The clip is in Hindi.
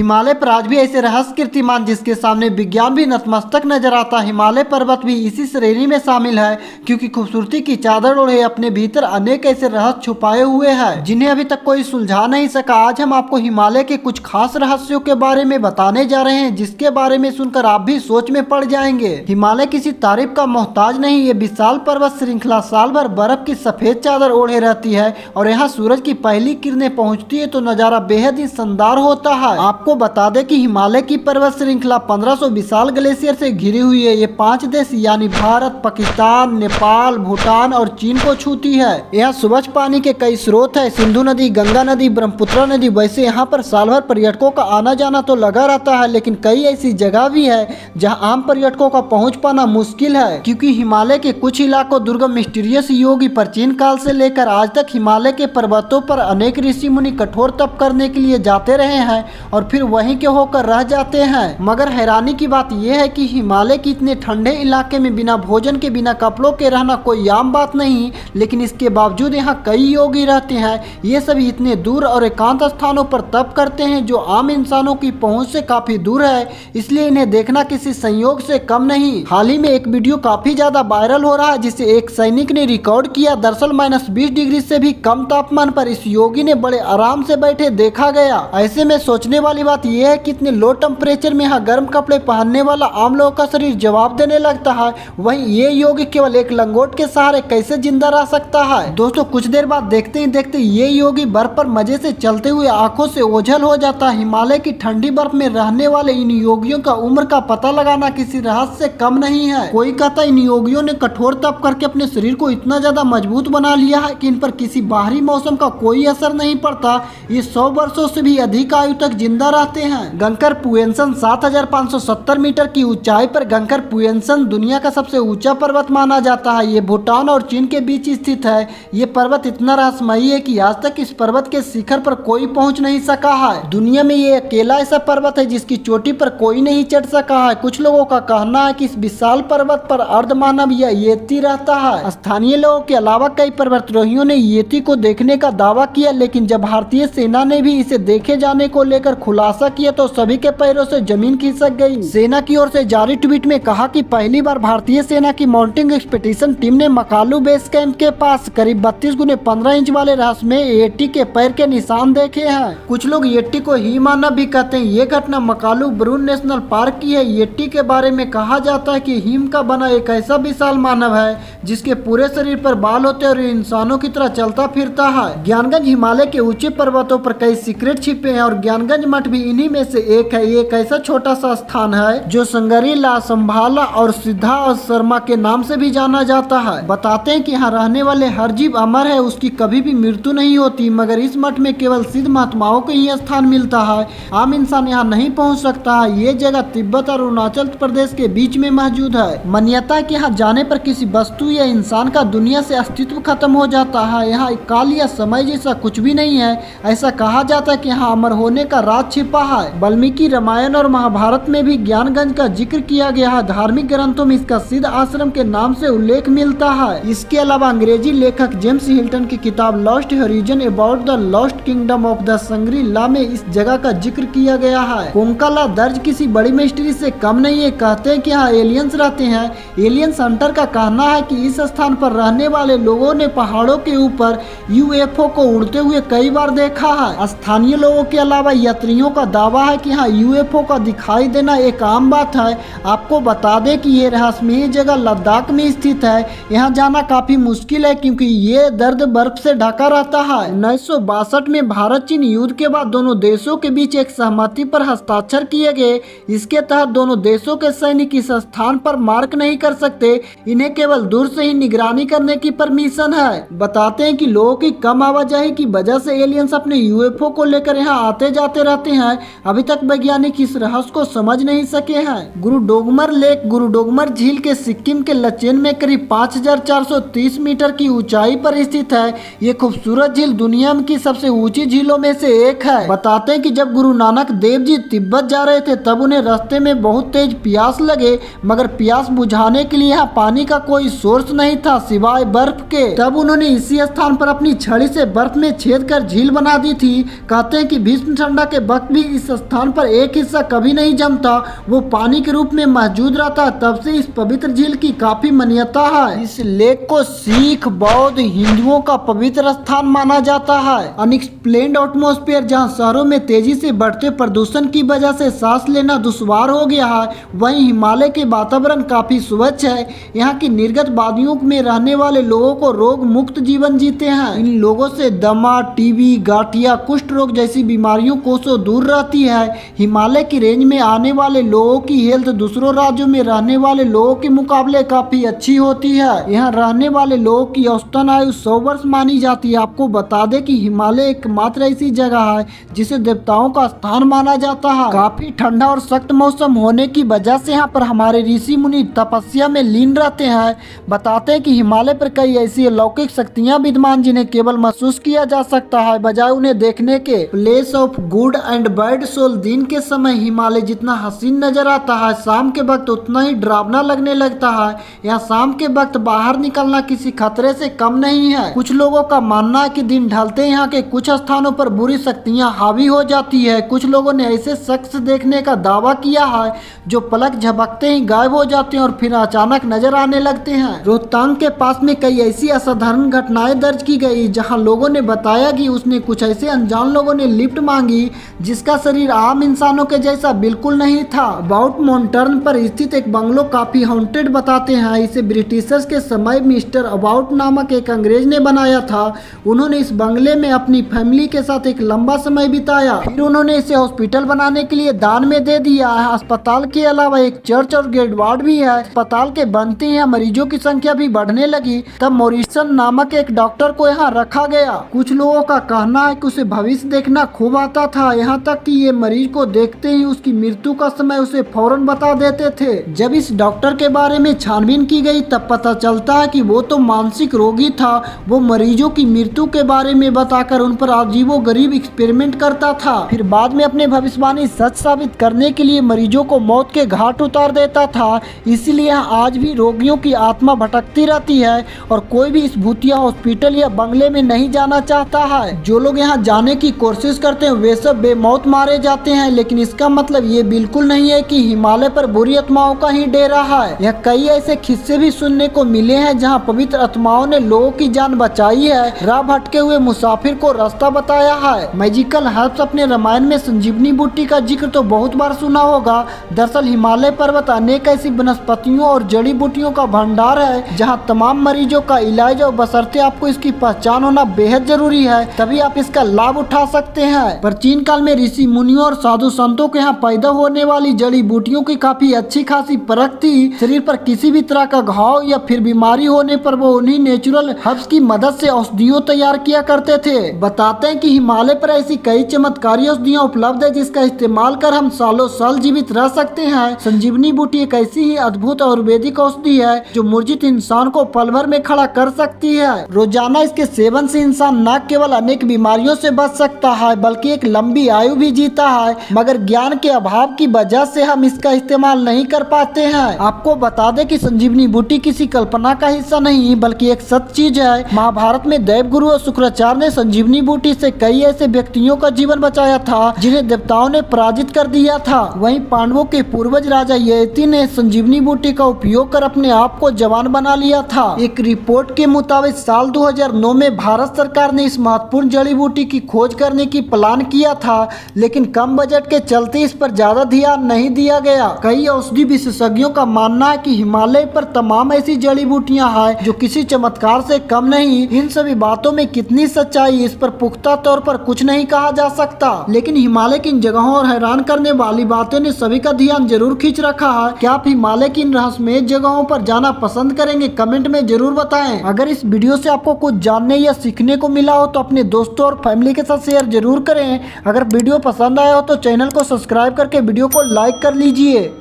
हिमालय पर आज भी ऐसे रहस्य कीर्तिमान जिसके सामने विज्ञान भी नतमस्तक नजर आता। हिमालय पर्वत भी इसी श्रेणी में शामिल है, क्योंकि खूबसूरती की चादर ओढ़े अपने भीतर अनेक ऐसे रहस्य छुपाए हुए हैं जिन्हें अभी तक कोई सुलझा नहीं सका। आज हम आपको हिमालय के कुछ खास रहस्यों के बारे में बताने जा रहे हैं, जिसके बारे में सुनकर आप भी सोच में पड़ जाएंगे। हिमालय किसी तारीफ का मोहताज नहीं। ये विशाल पर्वत श्रृंखला साल भर बर्फ की सफेद चादर ओढ़े रहती है और यहाँ सूरज की पहली किरणें पहुँचती है तो नजारा बेहद ही शानदार होता है। आपको बता दें कि हिमालय की पर्वत श्रृंखला 1500 विशाल ग्लेशियर से घिरी हुई है। ये 5 देश यानी भारत, पाकिस्तान, नेपाल, भूटान और चीन को छूती है। यहाँ स्वच्छ पानी के कई स्रोत है, सिंधु नदी, गंगा नदी, ब्रह्मपुत्र नदी। वैसे यहाँ पर साल भर पर्यटकों का आना जाना तो लगा रहता है, लेकिन कई ऐसी जगह भी है जहाँ आम पर्यटकों का पहुँच पाना मुश्किल है, क्योंकि हिमालय के कुछ इलाकों दुर्गम मिस्टीरियस योगी प्राचीन काल से लेकर आज तक हिमालय के पर्वतों पर अनेक ऋषि मुनि कठोर तप करने के लिए जाते रहे हैं और फिर वहीं के होकर रह जाते हैं। मगर हैरानी की बात यह है कि हिमालय के इतने ठंडे इलाके में बिना भोजन के, बिना कपड़ों के रहना कोई आम बात नहीं, लेकिन इसके बावजूद यहाँ कई योगी रहते हैं। ये सभी इतने दूर और एकांत स्थानों पर तप करते हैं जो आम इंसानों की पहुँच से काफी दूर है, इसलिए इन्हें देखना किसी संयोग से कम नहीं। हाल ही में एक वीडियो काफी ज्यादा वायरल हो रहा है जिसे एक सैनिक ने रिकॉर्ड किया। दरअसल -20 डिग्री से भी कम तापमान पर इस योगी ने बड़े आराम से बैठे देखा गया। ऐसे में सोचने वाली बात यह है कि इतने लो टेम्परेचर में यहाँ गर्म कपड़े पहनने वाला आम लोगों का शरीर जवाब देने लगता है, वहीं ये योगी केवल एक लंगोट के सहारे कैसे जिंदा रह सकता है। दोस्तों, कुछ देर बाद देखते ही देखते ये योगी बर्फ पर मजे से चलते हुए आंखों से ओझल हो जाता है। हिमालय की ठंडी बर्फ में रहने वाले इन योगियों का उम्र का पता लगाना किसी रहस्य से कम नहीं है। कोई कहता इन योगियों ने कठोर तप करके अपने शरीर को इतना ज्यादा मजबूत बना लिया है कि इन पर किसी बाहरी मौसम का कोई असर नहीं पड़ता। ये 100 वर्षों से भी अधिक आयु तक जिंदा रहते हैं। गंकर पुएंसन 7570 मीटर की ऊंचाई पर गंकर पुएंसन दुनिया का सबसे ऊंचा पर्वत माना जाता है। ये भूटान और चीन के बीच स्थित है। ये पर्वत इतना रहस्यमयी है कि आज तक इस पर्वत के शिखर पर कोई पहुंच नहीं सका है। दुनिया में ये अकेला ऐसा पर्वत है जिसकी चोटी पर कोई नहीं चढ़ सका है। कुछ लोगों का कहना है कि इस विशाल पर्वत पर अर्धमानव या येती रहता है। स्थानीय लोगों के अलावा कई पर्वतारोहियों ने येती को देखने का दावा किया, लेकिन जब भारतीय सेना ने भी इसे देखे जाने को लेकर खुलासा किया तो सभी के पैरों से जमीन खिसक गई। सेना की ओर से जारी ट्वीट में कहा कि पहली बार भारतीय सेना की माउंटिंग एक्सपेडिशन टीम ने मकालू बेस कैंप के पास करीब 32 गुने 15 इंच वाले रहस्य में येटी के पैर के निशान देखे हैं। कुछ लोग येटी को ही मानव भी कहते हैं। ये घटना मकालू ब्रून नेशनल पार्क की है। येटी के बारे में कहा जाता है कि हिम का बना एक ऐसा विशाल मानव है जिसके पूरे शरीर पर बाल होते और इंसानों की तरह चलता फिरता है। ज्ञानगंज हिमालय के ऊंचे पर्वतों पर कई सीक्रेट छिपे हैं और ज्ञानगंज मठ भी इन्हीं में से एक है। ये एक ऐसा छोटा सा स्थान है जो संगरीला, संभाला और सिद्धा और शर्मा के नाम से भी जाना जाता है। बताते हैं कि यहाँ रहने वाले हर जीव अमर है, उसकी कभी भी मृत्यु नहीं होती, मगर इस मठ में केवल सिद्ध महात्माओं को ही स्थान मिलता है। आम इंसान यहाँ नहीं पहुँच सकता है। ये जगह तिब्बत और अरुणाचल प्रदेश के बीच में मौजूद है। मान्यता है कि यहाँ जाने पर किसी वस्तु या इंसान का दुनिया से अस्तित्व खत्म हो जाता है। यहाँ काल या समय जैसा कुछ भी नहीं है। ऐसा कहा जाता है कि यहाँ अमर होने का राज छिपा है। वाल्मीकि रामायण और महाभारत में भी ज्ञानगंज का जिक्र किया गया है। धार्मिक ग्रंथों में इसका सिद्ध आश्रम के नाम से उल्लेख मिलता है। इसके अलावा अंग्रेजी लेखक जेम्स हिल्टन की किताब Lost Horizon about the lost kingdom of the Shangri-La में इस जगह का जिक्र किया गया है। कोंकाला दर्ज किसी बड़ी मिस्ट्री से कम नहीं है। कहते हैं कि यहाँ एलियंस रहते हैं। एलियन हंटर का कहना है कि इस स्थान पर रहने वाले लोगों ने पहाड़ों के ऊपर यूएफओ को उड़ते हुए कई बार देखा है। स्थानीय लोगों के अलावा यात्रियों का दावा है कि यहाँ यूएफओ का दिखाई देना एक आम बात है। आपको बता दें कि ये रहस्यमयी जगह लद्दाख में स्थित है। यहाँ जाना काफी मुश्किल है क्योंकि ये दर्द बर्फ से ढका रहता है। 1962 में भारत चीन युद्ध के बाद दोनों देशों के बीच एक सहमति पर हस्ताक्षर किए गए। इसके तहत दोनों देशों के सैनिक इस स्थान पर मार्क नहीं कर सकते। इन्हें केवल दूर से ही निगरानी करने की परमिशन है। बताते हैं कि लोगों की कम आवाजाही की वजह से एलियंस अपने यूएफओ को लेकर यहाँ आते जाते रहते हैं। अभी तक वैज्ञानिक इस रहस्य को समझ नहीं सके हैं। गुरु डोगमर लेक गुरु डोगमर झील के सिक्किम के लचेन में करीब 5430 मीटर की ऊंचाई पर स्थित है। ये खूबसूरत झील दुनिया की सबसे ऊंची झीलों में से एक है। बताते हैं कि जब गुरु नानक देव जी तिब्बत जा रहे थे तब उन्हें रास्ते में बहुत तेज प्यास लगे, मगर प्यास बुझाने के लिए यहाँ पानी का कोई सोर्स नहीं था सिवाय बर्फ के। तब उन्होंने इसी स्थान पर अपनी छड़ी से बर्फ में छेद कर झील बना दी थी। कहते हैं कि भीष्म ठंडा के वक्त भी इस स्थान पर एक हिस्सा कभी नहीं जमता, वो पानी के रूप में मौजूद रहता है। तब से इस पवित्र झील की काफी मान्यता है। इस लेक को सिख, बौद्ध, हिंदुओं का पवित्र स्थान माना जाता है। अनएक्सप्लेन्ड एटमॉस्फेयर, जहां शहरों में तेजी से बढ़ते प्रदूषण की वजह से सांस लेना दुश्वार हो गया है, वहीं हिमालय के वातावरण काफी स्वच्छ है। यहाँ की निर्गत वादियों में रहने वाले लोगों को रोग मुक्त जीवन जीते हैं। इन लोगों से दमा, टीबी, गाठिया, कुष्ठ रोग जैसी बीमारियों कोसों दूर रहती है। हिमालय की रेंज में आने वाले लोगों की हेल्थ दूसरों राज्यों में रहने वाले लोगों के मुकाबले काफी अच्छी होती है। यहाँ रहने वाले लोगों की औसतन आयु 100 वर्ष मानी जाती है। आपको बता दें कि हिमालय एकमात्र ऐसी जगह है जिसे देवताओं का स्थान माना जाता है। काफी ठंडा और सख्त मौसम होने की वजह से यहाँ पर हमारे ऋषि मुनि तपस्या में लीन रहते हैं। बताते हैं कि हिमालय पर कई ऐसी अलौकिक शक्तियाँ विद्यमान जिन्हें केवल महसूस किया जा सकता है बजाय उन्हें देखने के। Place of good and bad soul, दिन के समय हिमालय जितना हसीन नजर आता है, शाम के वक्त उतना ही डरावना लगने लगता है। यहाँ शाम के वक्त बाहर निकलना किसी खतरे से कम नहीं है। कुछ लोगों का मानना है कि दिन ढलते यहाँ के कुछ स्थानों पर बुरी शक्तियाँ हावी हो जाती है। कुछ लोगों ने ऐसे शख्स देखने का दावा किया है जो पलक झपकते ही गायब हो जाते हैं और फिर अचानक नजर आने लगते हैं। रोहतांग के पास में कई ऐसी असाधारण घटनाएं दर्ज की गई जहां लोगों ने बताया कि उसने कुछ ऐसे अनजान लोगों ने लिफ्ट मांगी जिसका शरीर आम इंसानों के जैसा बिल्कुल नहीं था। अबाउट माउंटेन पर स्थित एक बंगलो काफी हॉन्टेड बताते हैं। इसे ब्रिटिशर्स के समय मिस्टर अबाउट नामक एक अंग्रेज ने बनाया था। उन्होंने इस बंगले में अपनी फैमिली के साथ एक लंबा समय बिताया, फिर उन्होंने इसे हॉस्पिटल बनाने के लिए दान में दे दिया है। अस्पताल के अलावा एक चर्च और गेट वार्ड भी है। अस्पताल के बनते ही मरीजों की संख्या भी बढ़ने लगी। तब मॉरिसन नामक एक डॉक्टर को यहाँ रखा गया। कुछ लोगों का कहना है कि उसे भविष्य देखना खूब आता था, यहाँ तक कि ये मरीज को देखते ही उसकी मृत्यु का समय उसे फौरन बता देते थे। जब इस डॉक्टर के बारे में छानबीन की गई तब पता चलता है कि वो तो मानसिक रोगी था। वो मरीजों की मृत्यु के बारे में बताकर उन पर अजीबोगरीब एक्सपेरिमेंट करता था, फिर बाद में अपने भविष्यवाणी सच साबित करने के लिए मरीजों को मौत के घाट उतार देता था। इसीलिए आज भी रोगियों की आत्मा भटकती रहती है और कोई भी इस भूतिया हॉस्पिटल या बंगले में नहीं जाना चाहता है। जो लोग यहाँ जाने की कोशिश करते हैं वे सब बेमौत मारे जाते हैं। लेकिन इसका मतलब ये बिल्कुल नहीं है कि हिमालय पर बुरी आत्माओं का ही डेरा है। यह कई ऐसे किस्से भी सुनने को मिले हैं जहाँ पवित्र आत्माओं ने लोगों की जान बचाई है, राह भटके हुए मुसाफिर को रास्ता बताया है। मैजिकल हर्ब्स, अपने रामायण में संजीवनी बूटी का जिक्र तो बहुत बार सुना होगा। दरअसल हिमालय पर्वत अनेक ऐसी वनस्पतियों और जड़ी बूटियों का भंडार है जहाँ तमाम मरीजों का इलाज, और बशर्ते आपको इसकी पहचान होना बेहद जरूरी है, तभी आप इसका लाभ उठा सकते हैं। प्राचीन काल में ऋषि मुनियों और साधु संतों के यहाँ पैदा होने वाली जड़ी बूटियों की काफी अच्छी खासी परख थी। शरीर पर किसी भी तरह का घाव या फिर बीमारी होने पर वो उन्हीं नेचुरल हर्ब्स की मदद से औषधियों तैयार किया करते थे। बताते हैं कि हिमालय पर ऐसी कई चमत्कारी औषधियाँ उपलब्ध है जिसका इस्तेमाल कर हम सालों साल जीवित रह सकते हैं। संजीवनी बूटी एक ऐसी ही अद्भुत आयुर्वेदिक औषधि है जो मूर्छित इंसान को पल भर में खड़ा कर सकती है। रोजाना इसके सेवन से इंसान न केवल अनेक बीमारियों से बच सकता है बल्कि एक लंबी आयु भी जीता है, मगर ज्ञान के अभाव की वजह से हम इसका इस्तेमाल नहीं कर पाते हैं। आपको बता दें कि संजीवनी बूटी किसी कल्पना का हिस्सा नहीं बल्कि एक सत्य चीज है। महाभारत में देवगुरु और शुक्राचार्य ने संजीवनी बूटी से कई ऐसे व्यक्तियों का जीवन बचाया था जिन्हें देवताओं ने पराजित कर दिया था। वहीं पांडवों के पूर्वज राजा यति ने संजीवनी बूटी का उपयोग कर अपने आप को जवान बना लिया था। एक रिपोर्ट के मुताबिक साल 2009 में भारत सरकार ने इस महत्वपूर्ण जड़ी बूटी की खोज करने की प्लान किया था, लेकिन कम बजट के चलते इस पर ज्यादा ध्यान नहीं दिया गया। कई औषधि विशेषज्ञों का मानना है कि हिमालय पर तमाम ऐसी जड़ी बूटियां हैं जो किसी चमत्कार से कम नहीं। इन सभी बातों में कितनी सच्चाई इस पर पुख्ता तौर पर कुछ नहीं कहा जा सकता, लेकिन हिमालय की इन जगहों और हैरान करने वाली बातों ने सभी का ध्यान जरूर खींच रखा है। क्या आप हिमालय की इन रहस्यमय जगहों पर जाना पसंद करेंगे? कमेंट में जरूर बताएं। अगर इस वीडियो से आपको कुछ जानने या सीखने को मिला हो तो अपने दोस्तों और फैमिली के साथ शेयर जरूर करें। अगर वीडियो पसंद आया हो तो चैनल को सब्सक्राइब करके वीडियो को लाइक कर लीजिए।